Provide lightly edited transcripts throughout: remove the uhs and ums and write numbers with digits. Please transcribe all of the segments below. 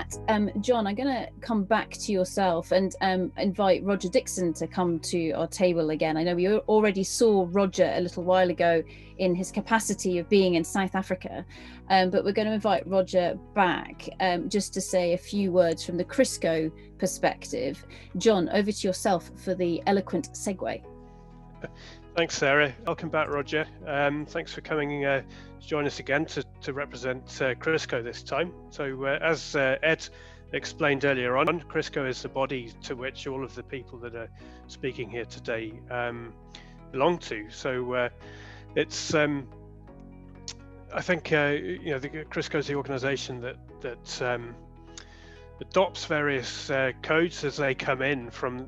that, John, I'm going to come back to yourself and invite Roger Dixon to come to our table again. I know we already saw Roger a little while ago in his capacity of being in South Africa, but we're going to invite Roger back just to say a few words from the CRIRSCO perspective. John, over to yourself for the eloquent segue. Thanks, Sarah. Welcome back, Roger. Thanks for coming to join us again to represent CRIRSCO this time. So as Ed explained earlier on, CRIRSCO is the body to which all of the people that are speaking here today belong to. So it's, I think, the CRIRSCO is the organisation that adopts various codes as they come in from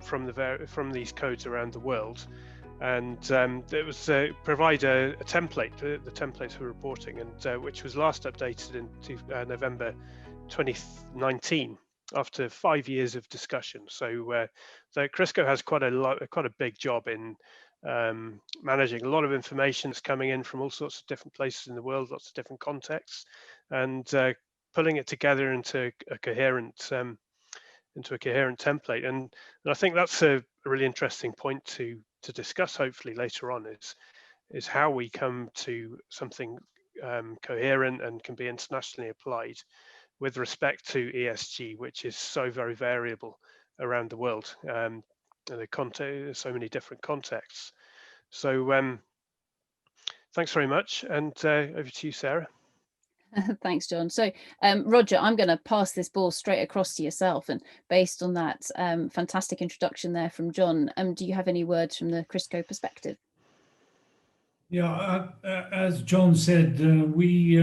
these codes around the world. And it was provide a template, the templates for reporting, and which was last updated in November 2019 after 5 years of discussion. So CRIRSCO has quite a big job in managing a lot of information that's coming in from all sorts of different places in the world, lots of different contexts, and pulling it together into a coherent template. And I think that's a really interesting point to discuss hopefully later on, is how we come to something coherent and can be internationally applied with respect to ESG, which is so very variable around the world. There's so many different contexts. So thanks very much, and over to you, Sarah. Thanks, John. So, Roger, I'm going to pass this ball straight across to yourself. And based on that fantastic introduction there from John, do you have any words from the CRIRSCO perspective? Yeah, as John said, we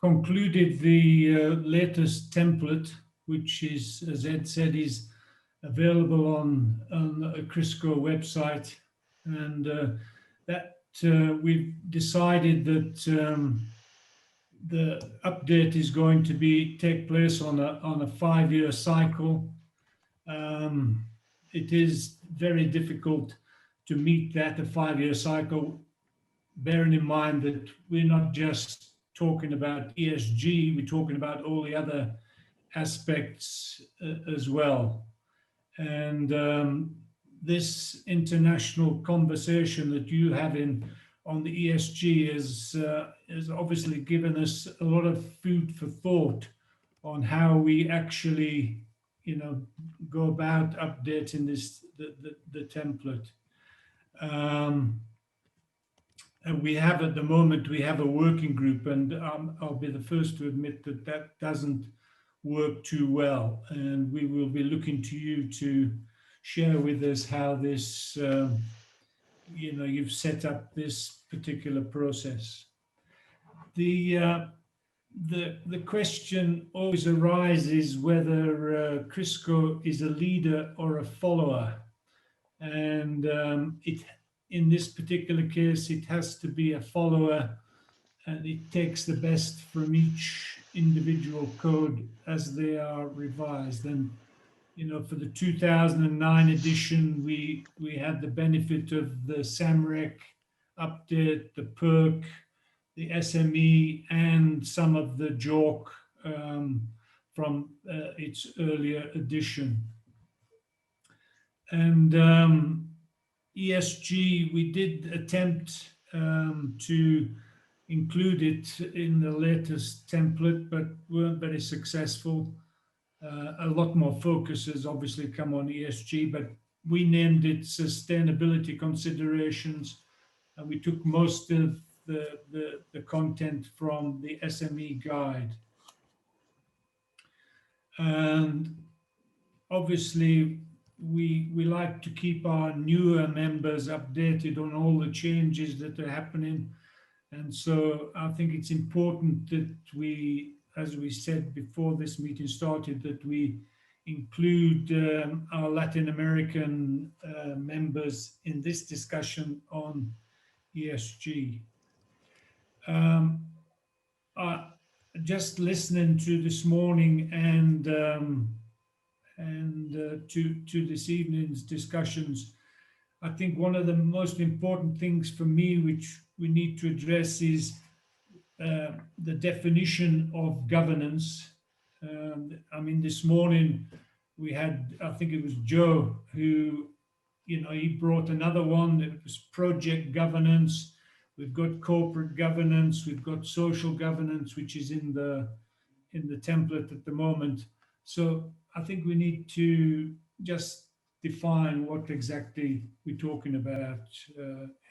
concluded the latest template, which is, as Ed said, is available on a CRIRSCO website, and that we've decided that the update is going to take place on a 5-year cycle. It is very difficult to meet that, a 5-year cycle, bearing in mind that we're not just talking about ESG, we're talking about all the other aspects as well. And this international conversation that you have on the ESG has obviously given us a lot of food for thought on how we actually, go about updating the template. And we have at the moment, we have a working group, and I'll be the first to admit that doesn't work too well. And we will be looking to you to share with us how this, you've set up this particular process. The question always arises whether CRIRSCO is a leader or a follower. And in this particular case, it has to be a follower, and it takes the best from each individual code as they are revised. And for the 2009 edition, we had the benefit of the SAMREC update, the PERC, the SME, and some of the JORC from its earlier edition. And ESG, we did attempt to include it in the latest template, but weren't very successful. A lot more focus has obviously come on ESG, but we named it sustainability considerations, and we took most of the content from the SME guide. And obviously, we like to keep our newer members updated on all the changes that are happening. And so I think it's important that we, as we said before this meeting started, that we include our Latin American members in this discussion on ESG. Just listening to this morning and to this evening's discussions, I think one of the most important things for me, which we need to address, is the definition of governance I mean, this morning we had, I think it was Joe, who, he brought another one. It was project governance. We've got corporate governance. We've got social governance, which is in the template at the moment. So I think we need to just define what exactly we're talking about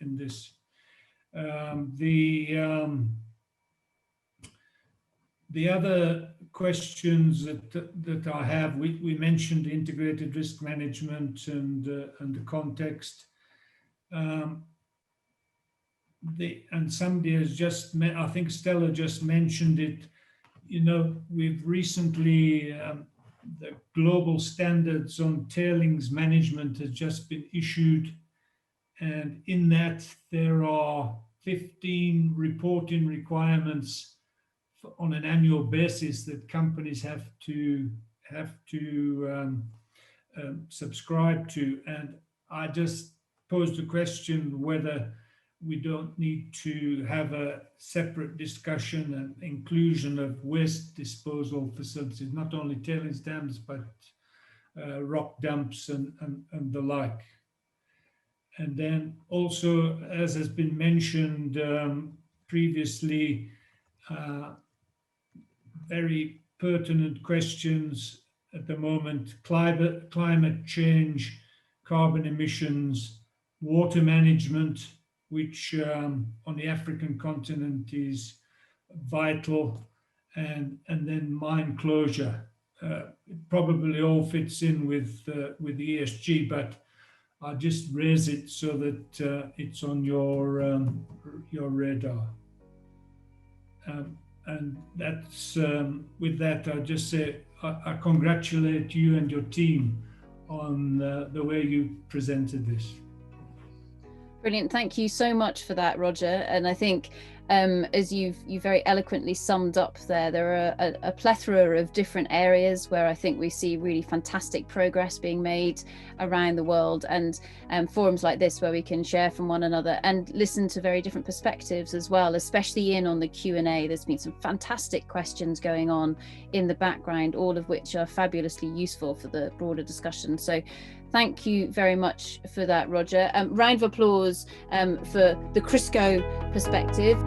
in this. The other questions that I have, we mentioned integrated risk management and the context. And somebody has just, I think Stella just mentioned it. We've recently, the global standards on tailings management has just been issued. And in that, there are 15 reporting requirements on an annual basis that companies have to subscribe to. And I just posed the question whether we don't need to have a separate discussion and inclusion of waste disposal facilities, not only tailings dams, but rock dumps and the like. And then also, as has been mentioned previously, very pertinent questions at the moment: climate change, carbon emissions, water management, which on the African continent is vital, and then mine closure. It probably all fits in with ESG, but I'll just raise it so that it's on your radar. And that's with that, I'll just say I congratulate you and your team on the way you presented this. Brilliant. Thank you so much for that, Roger. And I think as you very eloquently summed up there are a plethora of different areas where I think we see really fantastic progress being made around the world, and forums like this where we can share from one another and listen to very different perspectives as well, especially on the Q&A. There's been some fantastic questions going on in the background, all of which are fabulously useful for the broader discussion. So thank you very much for that, Roger. Round of applause for the CRIRSCO perspective.